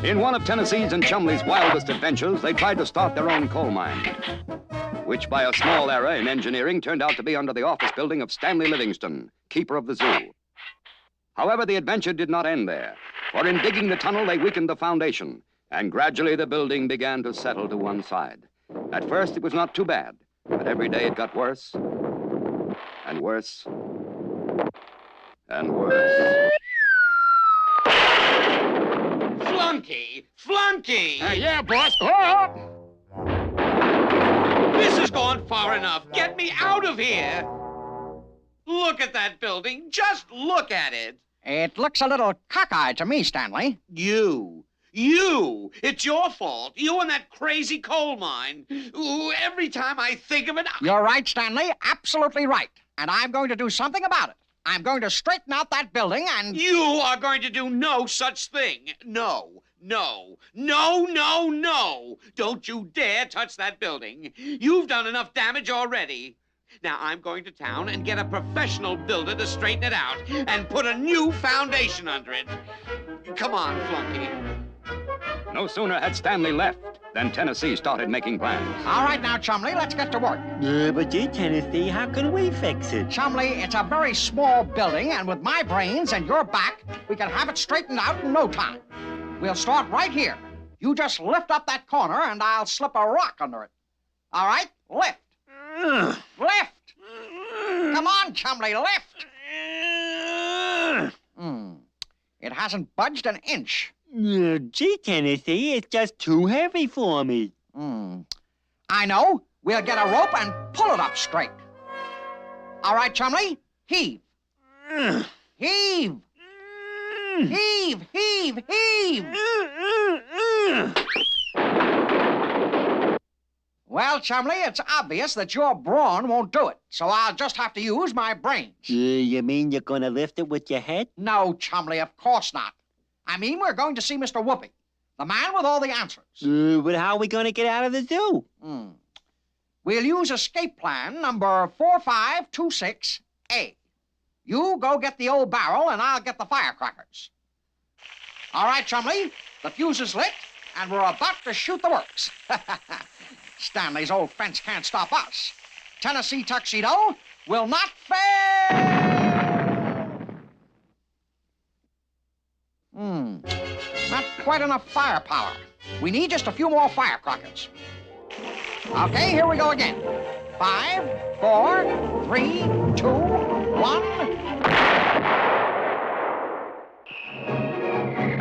In one of Tennessee's and Chumley's wildest adventures, they tried to start their own coal mine, which by a small error in engineering turned out to be under the office building of Stanley Livingston, keeper of the zoo. However, the adventure did not end there, for in digging the tunnel, they weakened the foundation, and gradually the building began to settle to one side. At first, it was not too bad, but every day it got worse and worse and worse. Flunky! Flunky! Yeah, boss. Oh! This has gone far enough. Get me out of here! Look at that building. Just look at it. It looks a little cockeyed to me, Stanley. You! It's your fault. You and that crazy coal mine. Ooh, every time I think of it... You're right, Stanley. Absolutely right. And I'm going to do something about it. I'm going to straighten out that building and... You are going to do no such thing. No. Don't you dare touch that building. You've done enough damage already. Now I'm going to town and get a professional builder to straighten it out and put a new foundation under it. Come on, Flunky. No sooner had Stanley left than Tennessee started making plans. All right now, Chumley, let's get to work. But gee, Tennessee, how can we fix it? Chumley, it's a very small building, and with my brains and your back, we can have it straightened out in no time. We'll start right here. You just lift up that corner, and I'll slip a rock under it. All right? Lift. Lift. Come on, Chumley, lift. It hasn't budged an inch. Gee, Tennessee, it's just too heavy for me. I know. We'll get a rope and pull it up straight. All right, Chumley, heave. Heave. Heave, heave, heave. Well, Chumley, it's obvious that your brawn won't do it, so I'll just have to use my brains. You mean you're gonna lift it with your head? No, Chumley, of course not. I mean, we're going to see Mr. Whoopi, the man with all the answers. But how are we gonna get out of the zoo? We'll use escape plan number 4526A. You go get the old barrel, and I'll get the firecrackers. All right, Chumley, the fuse is lit, and we're about to shoot the works. Stanley's old fence can't stop us. Tennessee Tuxedo will not fail! Not quite enough firepower. We need just a few more firecrackers. Okay, here we go again. 5, 4, 3, 2, 1.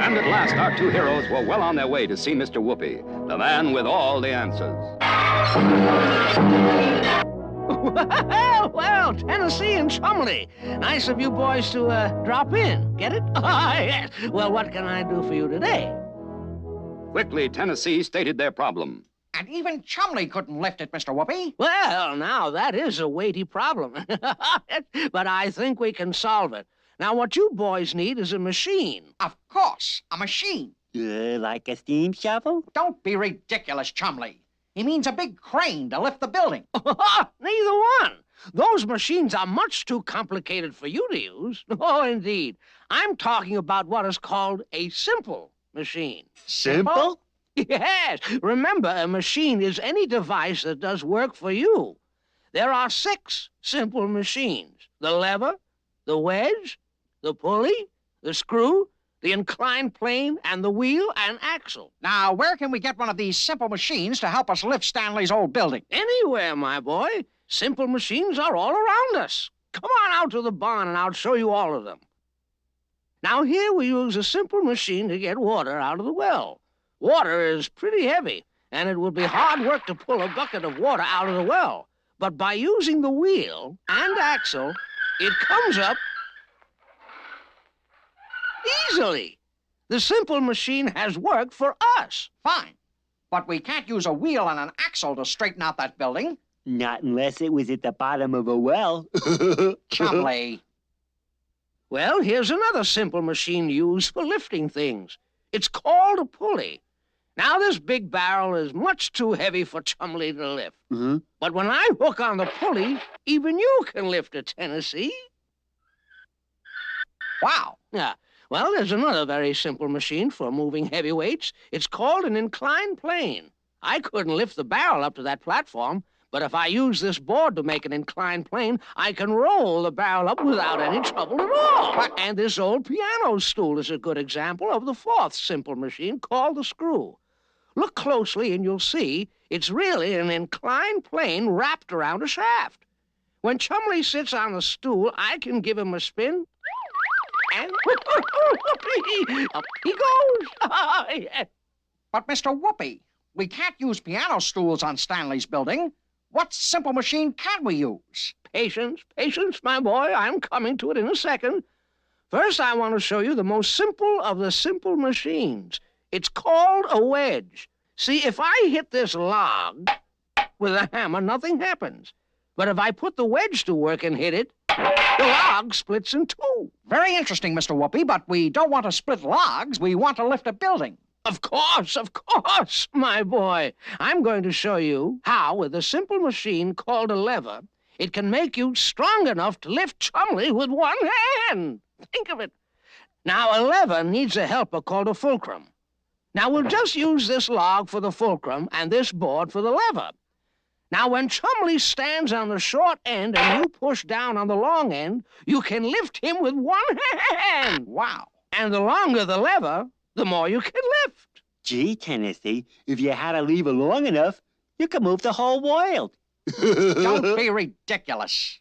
And at last, our two heroes were well on their way to see Mr. Whoopi, the man with all the answers. Well, Tennessee and Chumley. Nice of you boys to drop in. Get it? Yes. Well, what can I do for you today? Quickly, Tennessee stated their problem. And even Chumley couldn't lift it, Mr. Whoopi. Well, now, that is a weighty problem. But I think we can solve it. Now, what you boys need is a machine. Of course, a machine. Like a steam shovel? Don't be ridiculous, Chumley. He means a big crane to lift the building. Neither one. Those machines are much too complicated for you to use. Oh, indeed. I'm talking about what is called a simple machine. Simple? Yes. Remember, a machine is any device that does work for you. There are 6 simple machines. The lever, the wedge, the pulley, the screw, the inclined plane, and the wheel and axle. Now, where can we get one of these simple machines to help us lift Stanley's old building? Anywhere, my boy. Simple machines are all around us. Come on out to the barn and I'll show you all of them. Now, here we use a simple machine to get water out of the well. Water is pretty heavy, and it would be hard work to pull a bucket of water out of the well. But by using the wheel and axle, it comes up easily. The simple machine has worked for us. Fine. But we can't use a wheel and an axle to straighten out that building. Not unless it was at the bottom of a well. Chumley. Well, here's another simple machine used for lifting things. It's called a pulley. Now, this big barrel is much too heavy for Chumley to lift. But when I hook on the pulley, even you can lift it, Tennessee. Wow. Yeah. Well, there's another very simple machine for moving heavy weights. It's called an inclined plane. I couldn't lift the barrel up to that platform, but if I use this board to make an inclined plane, I can roll the barrel up without any trouble at all. And this old piano stool is a good example of the fourth simple machine called the screw. Look closely and you'll see it's really an inclined plane wrapped around a shaft. When Chumley sits on the stool, I can give him a spin, and up he goes. But, Mr. Whoopi, we can't use piano stools on Stanley's building. What simple machine can we use? Patience, my boy. I'm coming to it in a second. First, I want to show you the most simple of the simple machines. It's called a wedge. See, if I hit this log with a hammer, nothing happens. But if I put the wedge to work and hit it, the log splits in two. Very interesting, Mr. Whoopi, but we don't want to split logs. We want to lift a building. Of course, my boy. I'm going to show you how, with a simple machine called a lever, it can make you strong enough to lift Chumley with one hand. Think of it. Now, a lever needs a helper called a fulcrum. Now, we'll just use this log for the fulcrum and this board for the lever. Now, when Chumley stands on the short end and you push down on the long end, you can lift him with one hand. Wow. And the longer the lever, the more you can lift. Gee, Tennessee, if you had a lever long enough, you could move the whole world. Don't be ridiculous.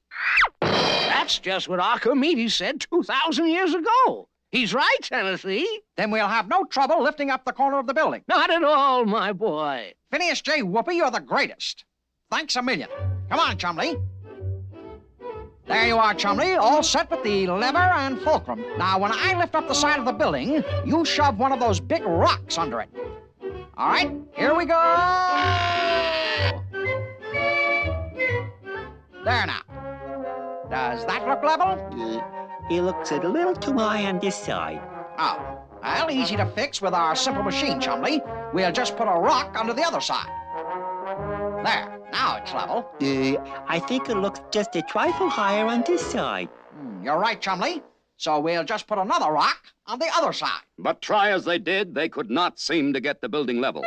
That's just what Archimedes said 2,000 years ago. He's right, Tennessee. Then we'll have no trouble lifting up the corner of the building. Not at all, my boy. Phineas J. Whoopi, you're the greatest. Thanks a million. Come on, Chumley. There you are, Chumley, all set with the lever and fulcrum. Now, when I lift up the side of the building, you shove one of those big rocks under it. All right, here we go. There now. Does that look level? It looks a little too high on this side. Oh, well, easy to fix with our simple machine, Chumley. We'll just put a rock under the other side. There, now it's level. I think it looks just a trifle higher on this side. You're right, Chumley. So we'll just put another rock on the other side. But try as they did, they could not seem to get the building level.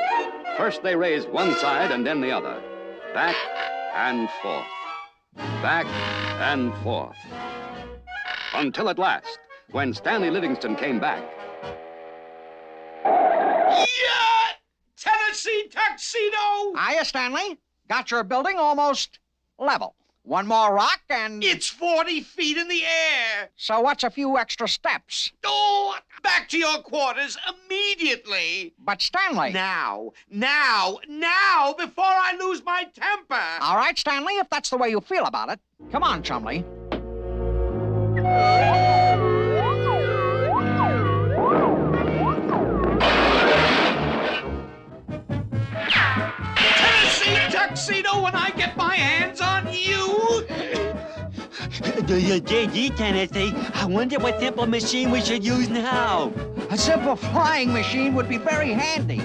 First they raised one side and then the other. Back and forth. Back and forth. Until at last, when Stanley Livingston came back. Yeah! Tennessee Tuxedo! Hiya, Stanley. Got your building almost level. One more rock and... It's 40 feet in the air! So what's a few extra steps? Oh, back to your quarters immediately! But Stanley... Now, before I lose my temper! All right, Stanley, if that's the way you feel about it. Come on, Chumley. Tennessee Tuxedo, when I get my hands on you! Gee, Tennessee, I wonder what simple machine we should use now. A simple flying machine would be very handy.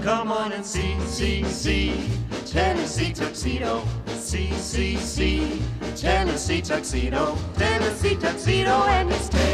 Come on and see Tennessee Tuxedo. See Tennessee Tuxedo. Tennessee Tuxedo and his tail.